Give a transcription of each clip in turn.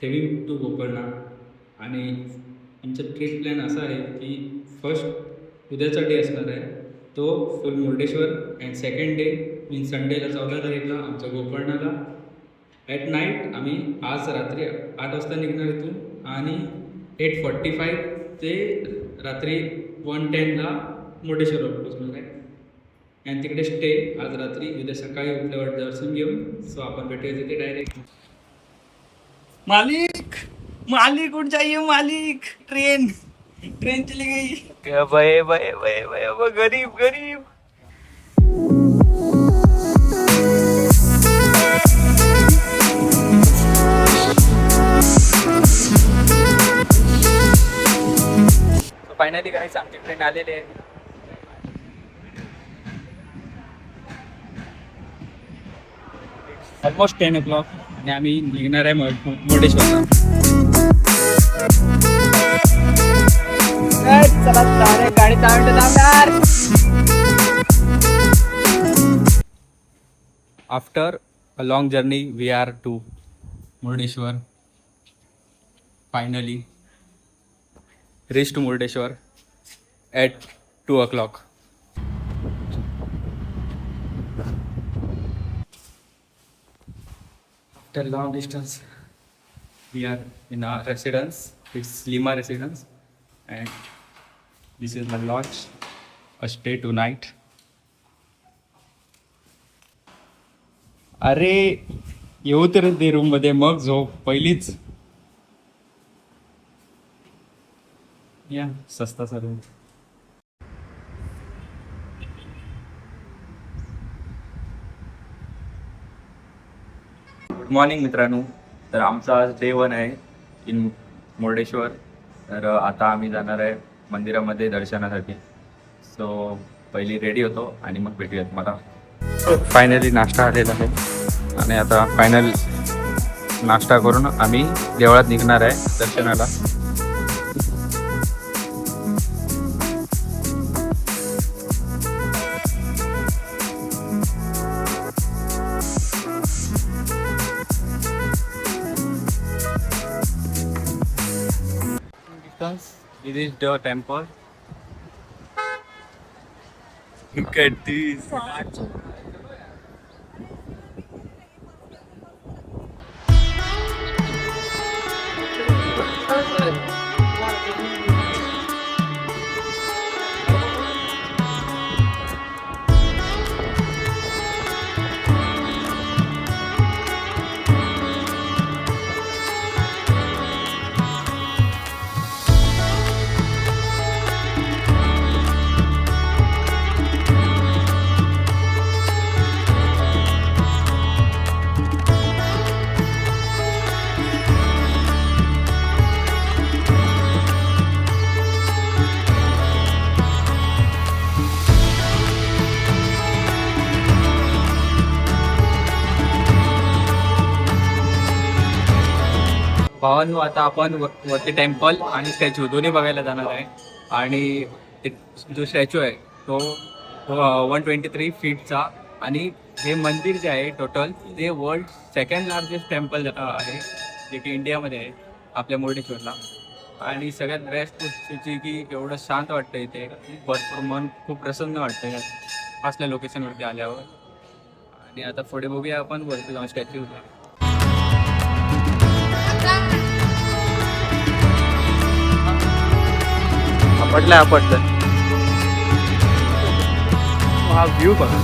थेवी to Gokarna. आणि आमचा trip plan असा आहे की फर्स्ट उद्याचा डे असणार आहे तो full Murdeshwar. And second day mean संडेला 14 तारीखला आमच्या गोकर्णाला. ॲट नाईट आम्ही आज रात्री 8 वाजता निघणार इथून आणि 8:45 ते रात्री 1:10ला मुर्डेश्वरवर पोचणार आहे. आणि तिकडे स्टे आज रात्री, उद्या सकाळी उठल्यावर दर्शन घेऊन सो आपण भेटूया तिथे डायरेक्ट. मालिक मालिक उठ जाइए मालिक, ट्रेन ट्रेन चली गई. बये बये बये बये गरीब गरीब. फायनली काही आमची ट्रेन आलेली आहे. ऑलमोस्ट 10 o'clock आणि आम्ही निघणार आहे मुर्डेश्वरला. गाडी after a long journey we are to Murdeshwar. Finally reach to Murdeshwar at 2 o'clock. After long distance, we are in our residence. It's Lima residence, and this is my lodge. A stay tonight. अरे येऊ तर दे room मध्ये, मग झोप पहिलीच. या सस्ता सर्व. गुड मॉर्निंग मित्रांनो. तर आमचा आज डे 1 आहे इन मुर्डेश्वर. तर आता आम्ही जाणार आहे मंदिरामध्ये दर्शनासाठी. सो पहिली रेडी होतो आणि मग भेटूयात मला. फायनली नाश्ता आलेला आहे आणि आता फायनल नाश्ता करून आम्ही देवळात निघणार आहे दर्शनाला. This is the temple. Look at this. भावांनो, आता आपण वरती टेम्पल आणि स्टॅच्यू दोन्ही बघायला जाणार आहे. आणि जो स्टॅच्यू आहे तो 123 फीटचा. आणि हे मंदिर जे आहे टोटल ते वर्ल्ड सेकंड लार्जेस्ट टेम्पल आहे, जे की इंडियामध्ये आहे आपल्या मुर्डेश्वरला. आणि सगळ्यात बेस्ट गोष्टीची की एवढं शांत वाटतं इथे, भरपूर मन खूप प्रसन्न वाटतं असल्या लोकेशनवरती आल्यावर. आणि आता पुढे बघूया आपण वरती जाऊन स्टॅच्यू. आपटलं हा व्ह्यू बघा.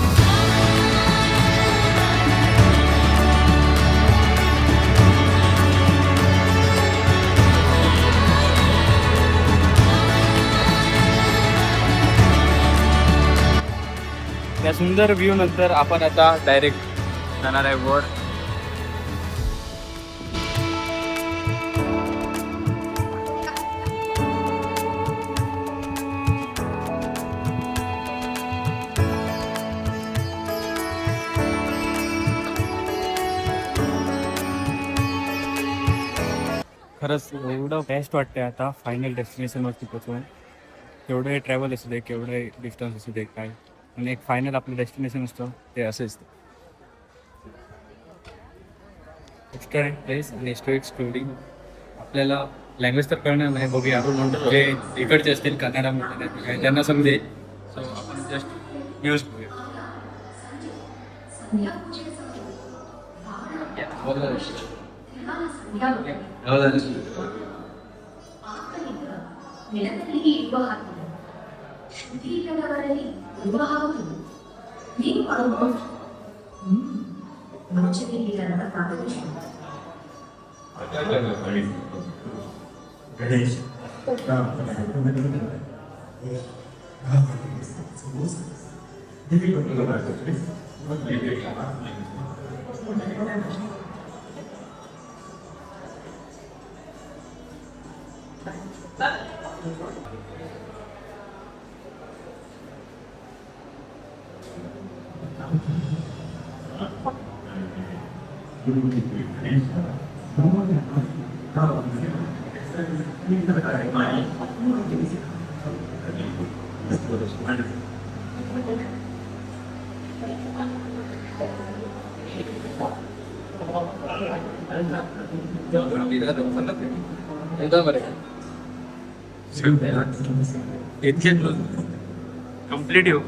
त्या सुंदर व्ह्यू नंतर आपण आता डायरेक्ट जाणार आहे वर. खरंच एवढं बेस्ट वाटतंय आता फायनल डेस्टिनेशनवरती पोचून. केवढे ट्रॅव्हल असू दे, केवढे डिस्टन्स असू दे, काय आणि एक फायनल आपलं डेस्टिनेशन असतं ते असेच. रेस्टॉरंट प्लेस आणि एक्सक्लुडिंग आपल्याला लँग्वेज तर कळणार नाही, बघूया जे इकडचे असतील कन्नडा म्हणतात त्यांना समजेल. सो आपण जस्ट यूज करूया. ನೆಲದಲ್ಲಿ ಇರುವ ಹಾಕಿದರು ದೀರ್ಘದವರಲ್ಲಿ ವಿವಾಹವನ್ನು ನೀವು ಅನುಭವಿಸಿ ಮುಂಚೆಯಲ್ಲಿ ನನ್ನ ಪ್ರಾರಂಭ ಗಣೇಶ್ कंप्लीट येऊ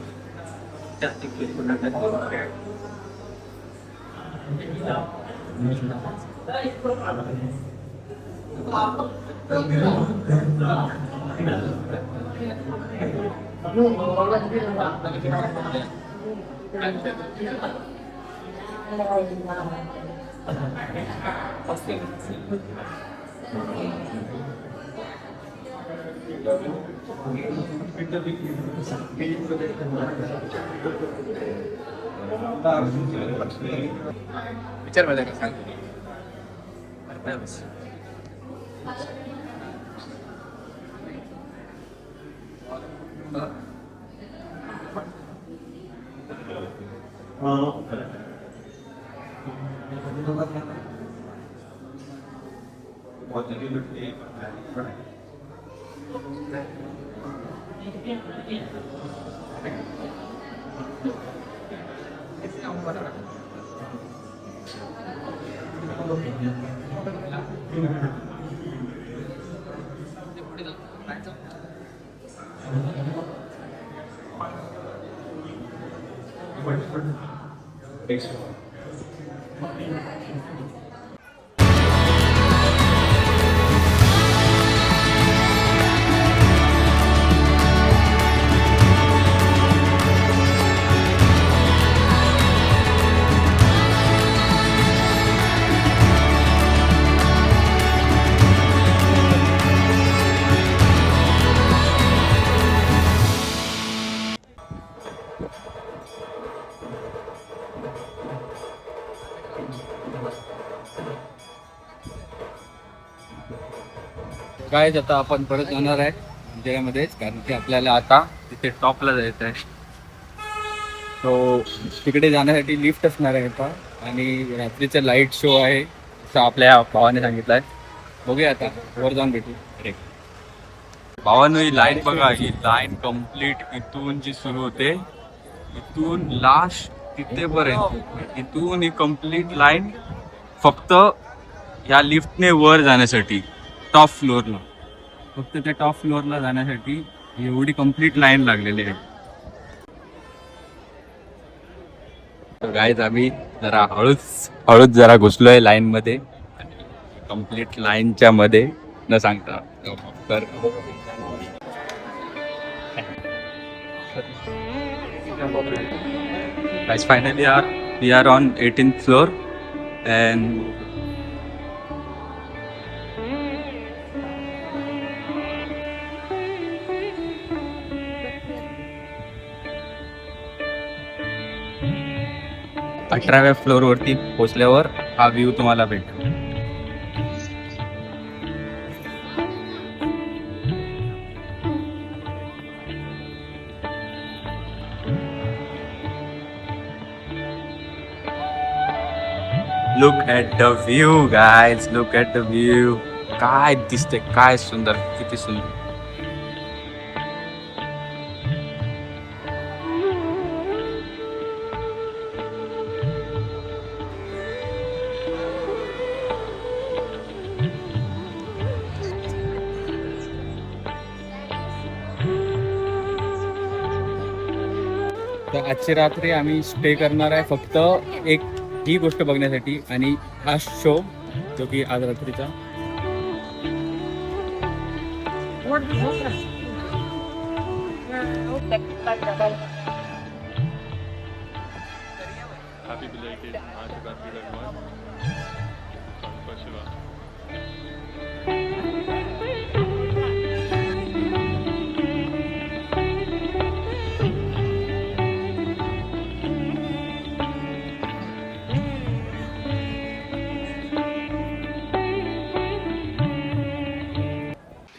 विचार माझ्या का सांग. काय आता आपण परत जाणार आहे मंदिरामध्येच, कारण की आपल्याला आता तिथे टॉपला जायचं आहे. तो तिकडे जाण्यासाठी लिफ्ट असणार आहे आता, आणि रात्रीचा लाईट शो आहे असं आपल्या भावाने सांगितलं आहे. बघूया आता वर जाऊन भेटू. भावानं ही लाईन बघा, ही लाईन कम्प्लीट इथून जी सुरू होते इथून लास्ट तिथेपर्यंत, इथून ही कम्प्लीट लाईन फक्त ह्या लिफ्टने वर जाण्यासाठी टॉप फ्लोअरला, फक्त त्या टॉप फ्लोअरला जाण्यासाठी एवढी कम्प्लीट लाईन लागलेली आहे. गाईज आम्ही जरा हळूच जरा घुसलोय लाईन मध्ये, कम्प्लीट लाईनच्या मध्ये न सांगता. Guys, finally we are on 18th floor and अठराव्या फ्लोअर वरती पोहोचल्यावर हा व्ह्यू तुम्हाला भेटेल. Look at the view, guys. Look at the view. काय दिसते, काय सुंदर, किती सुंदर. तर आजची रात्री आम्ही स्टे करणार आहे फक्त एक ही गोष्ट बघण्यासाठी आणि हा शो जो की आज रात्रीचा. Happy belated Mahashivratri everyone. Gangpa Shiva.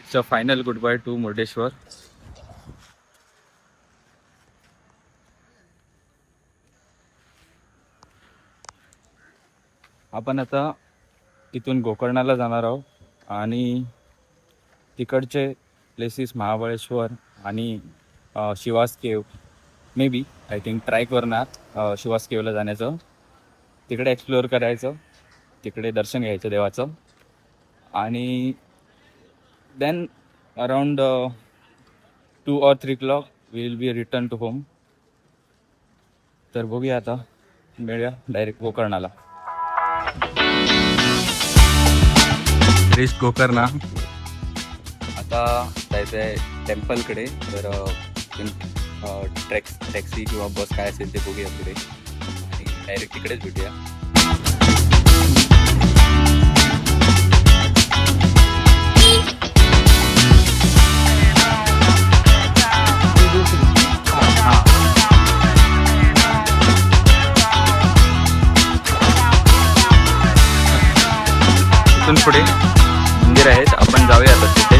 It's a final good by two Murdeshwar. आपण आता इथून गोकर्णाला जाणार आहोत आणि तिकडचे प्लेसेस महाबळेश्वर आणि Shiva's cave maybe I think try करणार शिवास केवला जाण्याचं, तिकडे एक्सप्लोअर करायचं, तिकडे दर्शन घ्यायचं देवाचं आणि then around 2 or 3 o'clock we will be return to home. तर बघूया आता, मिळूया डायरेक्ट गोकर्णाला. रिच गोकर्णा. आता जायचं आहे टेम्पलकडे, तर टॅक्सी किंवा बस काय असेल ते बघूया पुढे आणि डायरेक्ट तिकडेच भेटूया. इथून पुढे मंदिर आहेत, आपण जाऊया आता तिथे.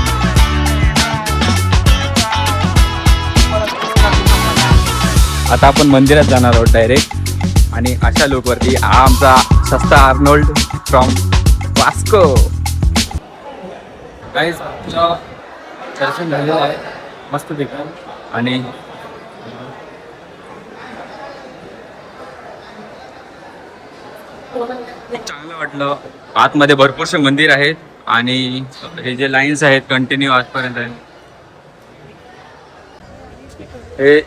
आता आपण मंदिरात जाणार आहोत डायरेक्ट आणि अशा लोकवरती हा आमचा सस्ता आर्नोल्ड फ्रॉम वास्को. गाईज दर्शन झालेलं आहे मस्त ठिकाण आणि चांगलं वाटलं. आतमध्ये भरपूरसे मंदिर आहेत आणि हे जे लाईन्स आहेत कंटिन्यू आजपर्यंत आहे. हे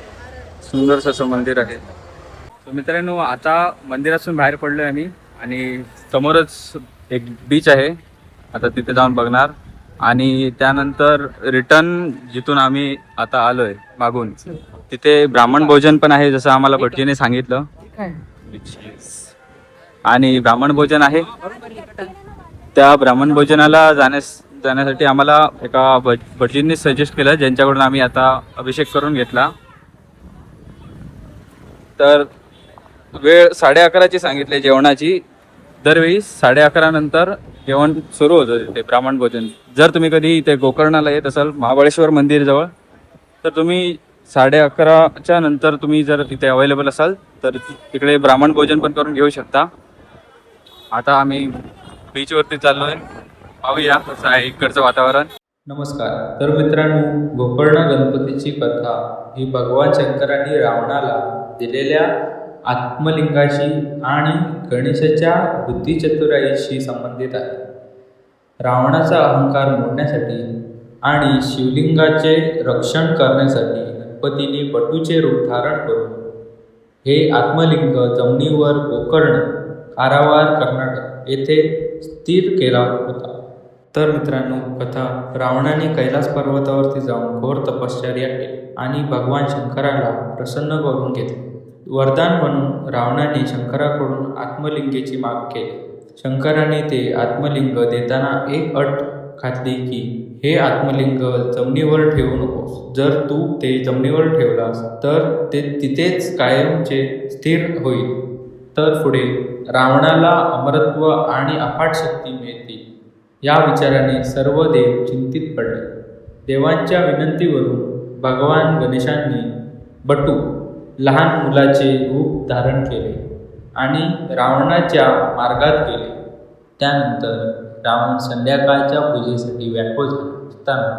सुंदरसं असं मंदिर आहे. तर मित्रांनो, आता मंदिरातून बाहेर पडलोय आम्ही आणि समोरच एक बीच आहे, आता तिथे जाऊन बघणार आणि त्यानंतर रिटर्न जिथून आम्ही आता आलोय मागून तिथे ब्राह्मण भोजन पण आहे, जसं आम्हाला भटजीने सांगितलं. आणि ब्राह्मण भोजन आहे, त्या ब्राह्मण भोजनाला जाण्यासाठी आम्हाला एका भटजींनी सजेस्ट केलं, ज्यांच्याकडून आम्ही आता अभिषेक करून घेतला. तर वेळ 11:30ची सांगितली जेवणाची. दरवेळी 11:30 नंतर जेवण सुरू होतं तिथे ब्राह्मण भोजन. जर तुम्ही कधी इथे गोकर्णाला येत असाल महाबळेश्वर मंदिरजवळ, तर तुम्ही 11:30च्या नंतर तुम्ही जर तिथे अवेलेबल असाल तर तिकडे ब्राह्मण भोजन पण करून घेऊ शकता. आता आम्ही बीचवरती चाललोय, पाहूया कसं आहे इकडचं वातावरण. नमस्कार. तर मित्रांनो, गोकर्ण गणपतीची कथा ही भगवान शंकरांनी रावणाला दिलेल्या आत्मलिंगाशी आणि गणेशाच्या बुद्धिचतुराईशी संबंधित आहे. रावणाचा अहंकार मोडण्यासाठी आणि शिवलिंगाचे रक्षण करण्यासाठी गणपतीने बटूचे रूप धारण करून हे आत्मलिंग जमिनीवर गोकर्ण, कारावार, कर्नाटक येथे स्थिर केला होता. तर मित्रांनो, कथा रावणाने कैलास पर्वतावरती जाऊन घोर तपश्चर्या केली आणि भगवान शंकराला प्रसन्न करून घेतले. वरदान म्हणून रावणाने शंकराकडून आत्मलिंगाची माग केली. शंकराने ते आत्मलिंग देताना एक अट घातली की हे आत्मलिंग जमिनीवर ठेवू नकोस. जर तू ते जमिनीवर ठेवलास तर ते तिथेच कायमचे स्थिर होईल. तर पुढे रावणाला अमरत्व आणि अफाट शक्ती मिळतील या विचाराने सर्व देव चिंतित पडले. देवांच्या विनंतीवरून भगवान गणेशांनी बटू, लहान मुलाचे रूप धारण केले आणि रावणाच्या मार्गात गेले. त्यानंतर रावण संध्याकाळच्या पूजेसाठी व्याकुळ झाला असताना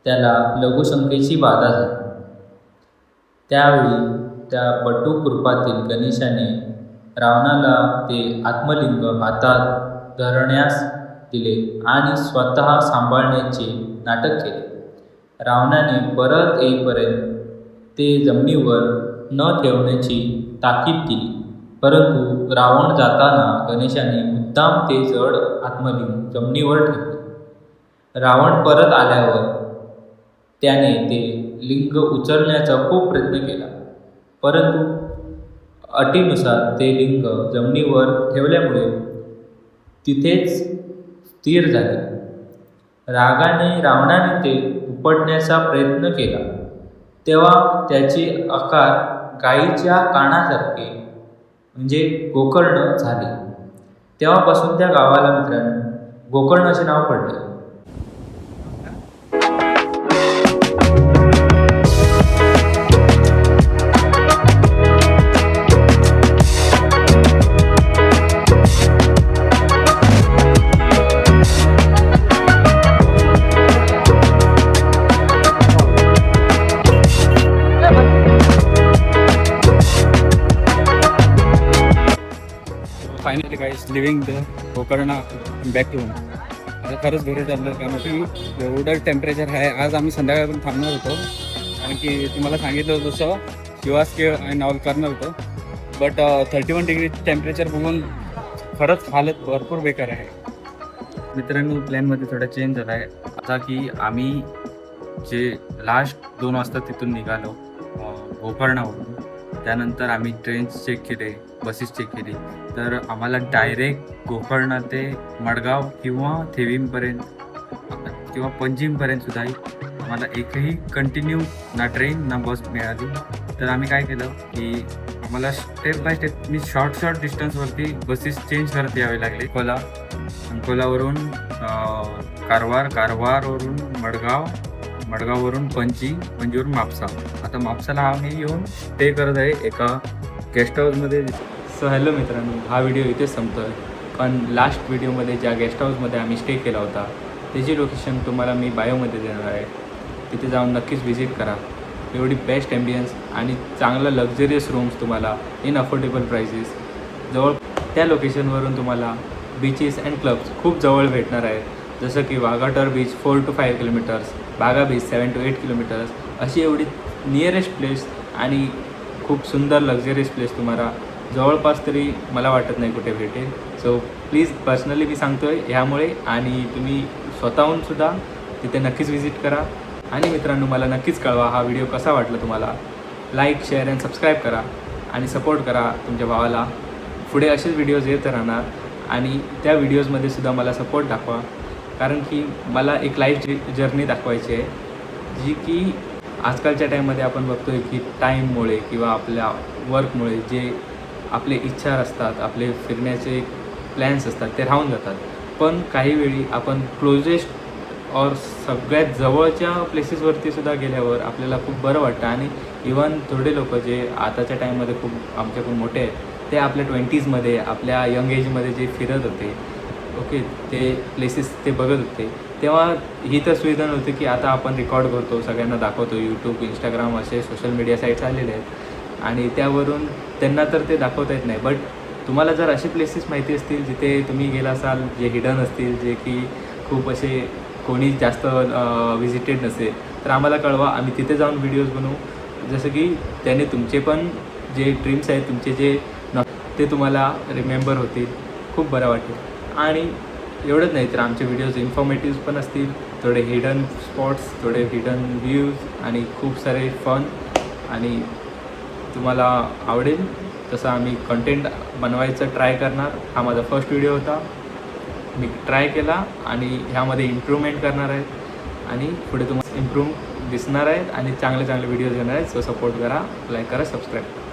त्याला लघुशंकेची बाधा झाली. त्यावेळी त्या बटू कृपातील गणेशाने रावणाला ते आत्मलिंग हातात धरण्यास दिले आणि स्वतः सांभाळण्याचे नाटक केले. रावणाने परत येईपर्यंत ते जमिनीवर न ठेवण्याची ताकीद दिली. परंतु रावण जाताना गणेशाने मुद्दाम ते जड आत्मलिंग जमिनीवर ठेवले. रावण परत आल्यावर त्याने ते लिंग उचलण्याचा खूप प्रयत्न केला, परंतु अटीनुसार ते लिंग जमिनीवर ठेवल्यामुळे तिथेच स्थिर झाले. रावणाने ते उपटण्याचा प्रयत्न केला तेव्हा त्याचे आकार गायीच्या कानासारखे म्हणजे गोकर्ण झाले. तेव्हापासून त्या गावाला मित्रांनो गोकर्ण असे नाव पडले. Finally guys leaving the Gokarna back to home. आता खरंच घरी चाललं कारण की एवढं टेम्परेचर आहे. आज आम्ही संध्याकाळपर्यंत थांबणार होतो कारण की तुम्हाला सांगितलं होतं तसं शिवास खेळ आणि ऑल करणार होतो, बट 31 डिग्री टेम्परेचर बघून खरंच हालत भरपूर बेकार आहे. मित्रांनो प्लॅनमध्ये थोडा चेंज झाला आहे आता की आम्ही जे लास्ट 2 वाजता तिथून निघालो गोकर्णावरून. त्यानंतर आम्ही ट्रेन्स चेक केले, बसेस चेक केली, तर आम्हाला डायरेक्ट गोकर्ण ते मडगाव किंवा थेवीमपर्यंत किंवा पंजिमपर्यंतसुद्धा आम्हाला एकही कंटिन्यू ना ट्रेन ना बस मिळाली. तर आम्ही काय केलं की आम्हाला स्टेप बाय स्टेप शॉर्ट डिस्टन्सवरती बसेस चेंज करत यावे लागले. अकोलावरून कारवारवरून मडगाववरून पणजीवरून म्हापसा. आता म्हापसाला आम्ही येऊन स्टे करत आहे एका गेस्ट हाऊसमध्ये. सो हॅलो मित्रांनो, हा व्हिडिओ इथेच संपतो आहे, पण लास्ट व्हिडिओमध्ये ज्या गेस्ट हाऊसमध्ये आम्ही स्टे केला होता त्याची लोकेशन तुम्हाला मी बायोमध्ये देणार आहे. तिथे जाऊन नक्कीच व्हिजिट करा. एवढी बेस्ट ॲम्बियन्स आणि चांगलं लक्झरियस रूम्स तुम्हाला इन अफोर्डेबल प्राइसेस जवळ त्या लोकेशनवरून तुम्हाला बीचेस अँड क्लब्स खूप जवळ भेटणार आहे. जसं की वाघाटर बीच 4 to 5 किलोमीटर्स, बागा बीच 7 to 8 किलोमीटर्स, अशी एवढी नियरेस्ट प्लेस आणि खूप सुंदर लक्झरियस प्लेस तुम्हाला जवळपास तरी मला वाटत नाही कुठे भेटेल. सो प्लीज पर्सनली मी सांगतो आहे ह्यामुळे, आणि तुम्ही स्वतःहूनसुद्धा तिथे नक्कीच व्हिजिट करा. आणि मित्रांनो मला नक्कीच कळवा हा व्हिडिओ कसा वाटला तुम्हाला. लाईक, शेअर अँड सबस्क्राईब करा आणि सपोर्ट करा तुमच्या भावाला. पुढे असेच व्हिडिओज येत राहणार आणि त्या व्हिडिओजमध्ये सुद्धा मला सपोर्ट दाखवा, कारण की मला एक लाईफ जर्नी दाखवायची आहे जी की आजकालच्या टाईममध्ये आपण बघतो आहे की टाईममुळे किंवा आपल्या वर्कमुळे जे आपले इच्छा असतात, आपले फिरण्याचे प्लॅन्स असतात ते राहून जातात. पण काही वेळी आपण क्लोजेस्ट और सगळ्यात जवळच्या प्लेसेसवरती सुद्धा गेल्यावर आपल्याला खूप बरं वाटतं. आणि इवन थोडे लोक जे आताच्या टाईममध्ये खूप आमच्याकडून मोठे आहेत ते आपल्या 20sमध्ये आपल्या यंग एजमध्ये जे फिरत होते, ओके, ते प्लेसेस ते बघत होते, तेव्हा ही तर सुविधा नव्हती की आता आपण रेकॉर्ड करतो, सगळ्यांना दाखवतो. यूट्यूब, इंस्टाग्राम असे सोशल मीडिया साईट्स आलेले आहेत आणि त्यावरून त्यांना तर ते दाखवता येत नाही. बट तुम्हाला जर असे प्लेसेस माहिती असतील जिथे तुम्ही गेला असाल, जे हिडन असतील, जे की खूप असे कोणी जास्त व्हिजिटेड नसेल, तर आम्हाला कळवा. आम्ही तिथे जाऊन व्हिडिओज बनवू, जसं की त्याने तुमचे पण जे ड्रीम्स आहेत तुमचे जे ते तुम्हाला रिमेंबर होतील, खूप बरं वाटेल. आणि एवढंच नाही तर आमचे व्हिडिओज इन्फॉर्मेटिव्ह पण असतील, थोडे हिडन स्पॉट्स, थोडे हिडन व्ह्यूज आणि खूप सारे फन, आणि तुम्हाला आवडेल तसं आम्ही कंटेंट बनवायचं ट्राय करणार. हा माझा फर्स्ट व्हिडिओ होता, मी ट्राय केला आणि ह्यामध्ये इम्प्रूव्हमेंट करणार आहेत आणि पुढे तुम्हाला इम्प्रूव्ह दिसणार आहेत आणि चांगले व्हिडिओज येणार आहेत. सो सपोर्ट करा, लाईक करा, सबस्क्राईब करा.